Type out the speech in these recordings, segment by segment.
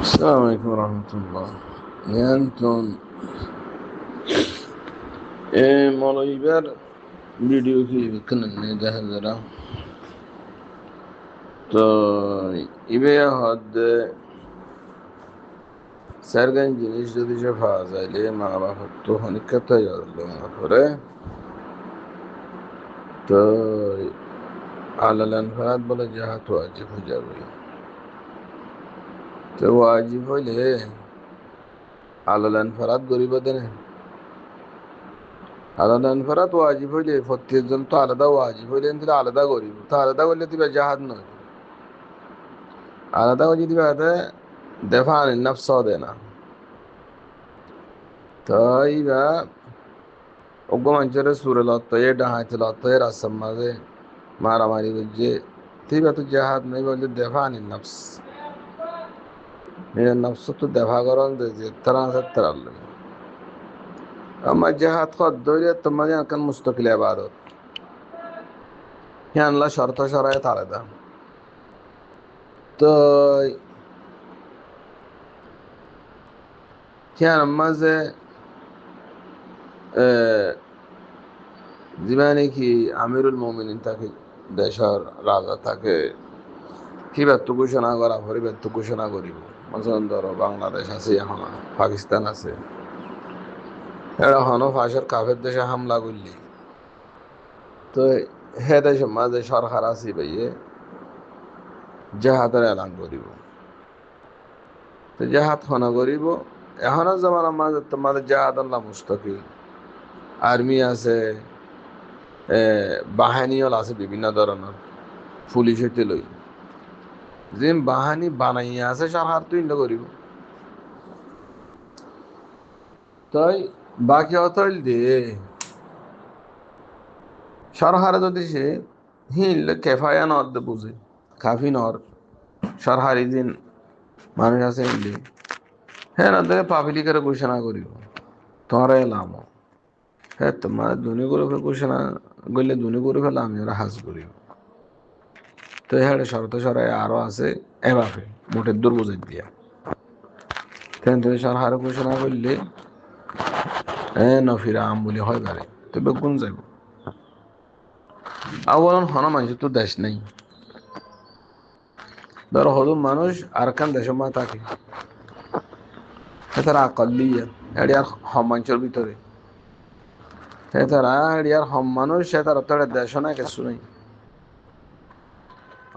السلام عليكم ورحمة الله. নিয়ন্ত্রণ মৌলবীর ভিডিও কি বিকনে দেখা যারা তো ইবে হদ সারগান জিনিস যদি সে পাওয়া যাইলে মা বাবা তো অনেক কথাই করে তো আলালান ফারাত বলে যাহা তো ওয়াজিব হয়ে যাবে। তো ওয়াজিব হইলে আলালান ফারাত গরিব দেন আলাদান ফেরাত ওয়াজিব হইলে প্রত্যেকজন তো আলাদা ওয়াজিব হইলে তাহলে আলাদা করিব, তো আলাদা করলে দিবা জাহাদ নয়, আলাদা করে যদি বাদে দেফা আনি নফস দে না। তো এইবা অজ্ঞ মানুষের সুরে লত্তয়ে ডাহাইতে লত্তয়ে রাস্তার মাঝে মারামারি করছে, তুইবা তো জাহাদ নই বললে দেফা আনি নফস, নিজের নফস তো দেফা করন যে তারা আছে তারা লাগে। আমার জাহাদ কদ ধরে তোমার এখন মুস্তকিল ইবাদত হ্যাঁ আল্লাহ শর্ত সরায় আলাদা। তো হ্যাঁ মাঝে জীবনে কি আমিরুল মোমিনিন তাকে দেশের রাজা তাকে কি ব্যর্থ ঘোষণা করা পরে ব্যর্থ ঘোষণা করিব। মতন ধরো বাংলাদেশ আছে, এখন পাকিস্তান আছে, এরা হনো ফাঁসের কাফের দেশে হামলা করলি, তো হে দেশের মাঝে সরকার আছে ভাইয়ে জাহাদের এলান করিব, তো জাহাদ হনা করিব। এখনো যেমন আমাদের তোমাদের জাহাদ আল্লাহ মুস্তকিল আর্মি আছে, বাহিনীও আছে বিভিন্ন ধরনের, পুলিশ হইতে লই যে বাহানি বানাইয়া আছে সরকার তুই করিব। তাই বাকি অতল দিয়ে সরকারে যদি সে হিল কেফায়া নদ বুঝে কাফি নর সরকারি দিন মানুষ আছে হিলি হ্যাঁ না দেখে পাবলিকের ঘোষণা করিব তোমরা এলাম হ্যাঁ তোমার ধনী করে ঘোষণা করলে ধনী করে ফেলে আমি ওরা হাজ করিব। তো হ্যাঁ শরত সরাই আরো আছে এভাবে মোটের দূর বুঝে দিয়া তেন সরকারে ঘোষণা করলে নফিরা আম বলে হয় পারে, তবে কোন যাইব আবরণ হন মানুষ তো দেশ নেই, ধরো হদুম মানুষ আর কান দেশের মা থাকে তারা আকলিয়া এড়িয়ার হম মানুষের ভিতরে তারা এড়িয়ার হম মানুষ সে তার অতটা দেশ না কিছু নেই,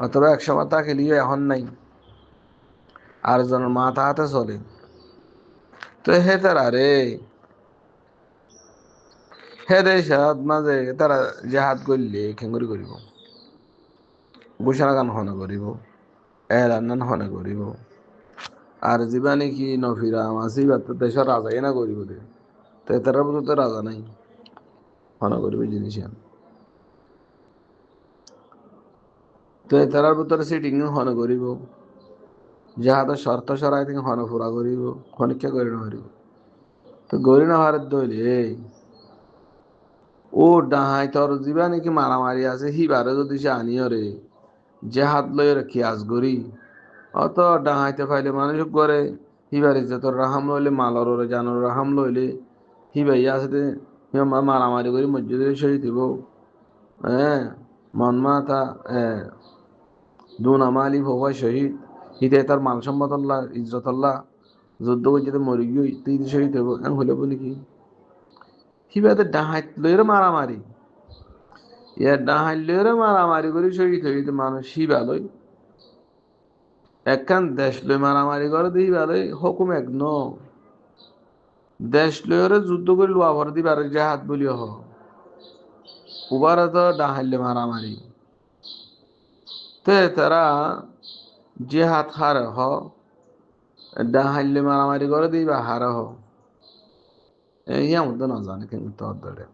অথবা একসময় তাকে লিয়ে এখন নাই আর জনের মাথা হাতে চলে। তো হে তারা রে হে দেশ মাঝে তারা জেহাদ করলে খেঙ্গুরি করিব, ঘোষণা গান হনে করিব, এলান হনে করিব, আর জীবানি কি নফিরা মাসি বা দেশের রাজা এনা করিব দে, তো তার মতো তো রাজা নাই হনে করিব জিনিস। তো তারার ভিতরে সিটিং হনে করিব, যাহাতে শর্ত সরাই থেকে হনে ফুরা করিব, খনিকা করি নহারিব। তো গরি নহারের দইলে ও ডাহাই তোর যিবা নাকি মারামারি আছে হিবারে যদি সে আনিও রে যে হাত লই রাখি আজ গরি অত ডাহাইতে ফাইলে মানুষ করে হিবারে যে তোর রাহাম লইলে মালর ওরে জানোর রাহাম লইলে হিবাই আছে মারামারি করি মসজিদে শহীদ দিব। হ্যাঁ মন মাতা দুন আমালি ভবাই শহীদ হিতে তার মান সম্মত আল্লাহ ইজ্জত আল্লাহ যুদ্ধ করে যেতে মরি গই তুই শহীদ হইব এমন হইলে বলি কি হিবাতে ডাহাইত লইরে মারামারি ইয়ার ডাহাই লইরে মারামারি করে শহীদ হইতে মানুষ হিবা লই একখান দেশ লই মারামারি করে দিই ভালোই হুকুম এক ন দেশ লইরে যুদ্ধ করে লোয়া ভর দিবার জাহাদ বলিও হ উবার তো ডাহাইলে মারামারি তে তারা জেহাদ হার হ ডাহাইলে মারামারি করে দিবা হার হ এমন তো না জানে কিন্তু তোর ধরে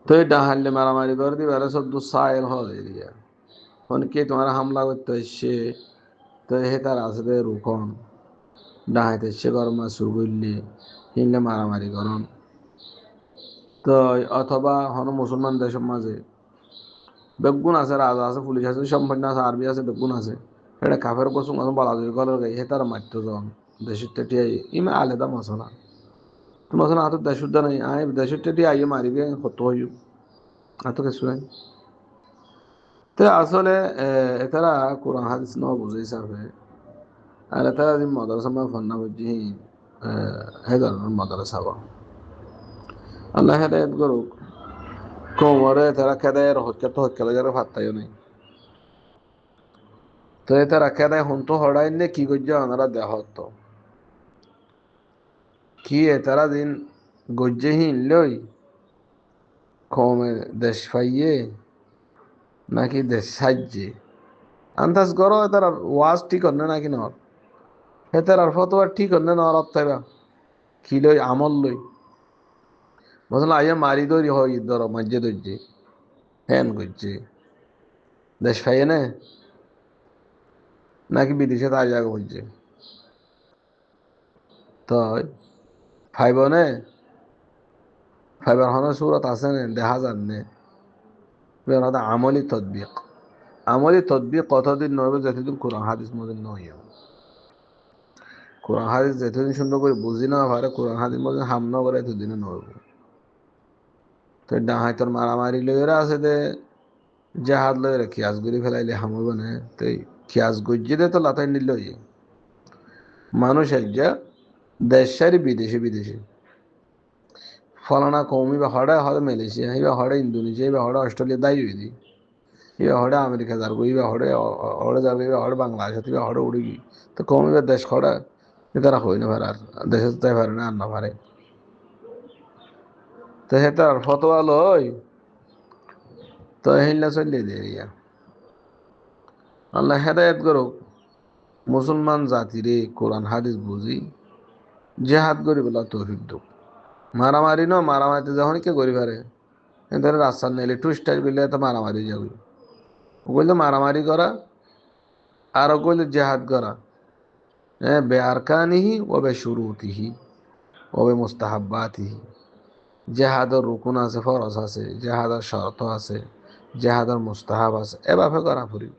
তো ডাহাইলে মারামারি করে দিবার সব দু সাইল হল এরিয়া কে তোমার হামলা করতে এসছে তো হে তার আসবে রুখন ডাহাইতে এসছে গরম শুরু করলে হিনলে মারামারি করন। তো অথবা হন মুসলমান দেশের মাঝে বেগুন আছে রাজা আছে পুলিশ আছে সম্পন্ন আছে আর্মি আছে বেগুন আছে এটা কাফের কসুম আমি বলা যায় গলের গাই হে তারা মারতো যখন দেশের টেটি আই ইমা আলাদা মশলা তো মশলা হাতের দেশের দা নাই আয় দেশের টেটি আইয়ে মারিবে কত হইব এত কিছু নাই তো আসলে এতারা কোরআন হাদিস ন বুঝে হিসাবে আর এতারা যে মাদ্রাসা মা ফন্না বুঝি হে ধরনের মাদ্রাসা বা আল্লাহ হেদায়ত করুক কোমরে তারা কেদায় হত্যা তো হত্যা লাগার ফাত্তাইও নাই তো তারা কেদায় হন্তু হড়াই নে কি করছে ওনারা দেহ তো কি তারা দিন গজ্জে হিন লই কমে দেশ পাইয়ে নাকি দেশ সাহায্যে আন্দাজ করো তার ওয়াজ ঠিক হন নাকি নর হে তার ফতোয়া ঠিক হন নর অত্যাবা কি লই আমল লই বলছিল আইয়া মারি দরি হয় ধর মজ্জে দর্জে হ্যান করছে দেশ পাইয়ে না নাকি বিদেশে তার জায়গা হচ্ছে তো ফাইব নে ফাইবার হন সুরত আছে নে দেখা যান নে আমলি তদবিক আমলি তদবিক কতদিন নইবে যতদিন কোরআন হাদিস মধ্যে নয় কোরআন হাদিস যতদিন সুন্দর করে বুঝি না পারে কোরআন হাদিস মধ্যে হাম না করে এতদিনে নইব তো ডাহাই তোর মারামারি লইরা আছে দে জাহাজ লইরা খিয়াস গুলি ফেলাইলে হামইব না তো খিয়াস গজ্জি দে তো লাতাই নিল মানুষ একজা দেশারি বিদেশে বিদেশে ফলানা কৌমি বা হড়া হড়ে মালয়েশিয়া ইবা হড়ে ইন্দোনেশিয়া ইবা হড়ে অস্ট্রেলিয়া দায়ী হয়ে দি ইবা হড়ে আমেরিকা যাবো ইবা হড়ে হড়ে যাবে ইবা হড়ে বাংলাদেশ ইবা হড়ে উড়ে গি তো কৌমি বা দেশ খড়া তারা হই না পারে আর দেশে তাই পারে না আর না পারে তো হে তার ফতোয়া লই তো হিল্লা চলিয়ে দিয়ে রিয়া আল্লাহ হেদায়ত করুক মুসলমান জাতিরে কোরআন হাদিস বুঝি জেহাদ করি বলা তৌফিক দুক মারামারি ন মারামারিতে যখন কে করি পারে এদের রাস্তা নেলে টুইস্টার বিলে তো মারামারি যাবে ওগুলো মারামারি করা আর ওগুলো জেহাদ করা হ্যাঁ বে আরকানিহি ও বে শুরুতিহি ও বে মুস্তাহাব্বাতিহি জেহাদর রুকুন আছে ফরজ আছে জেহাদর শর্ত আছে জেহাদর মুস্তাহাব আছে এভাবে করা ফুরি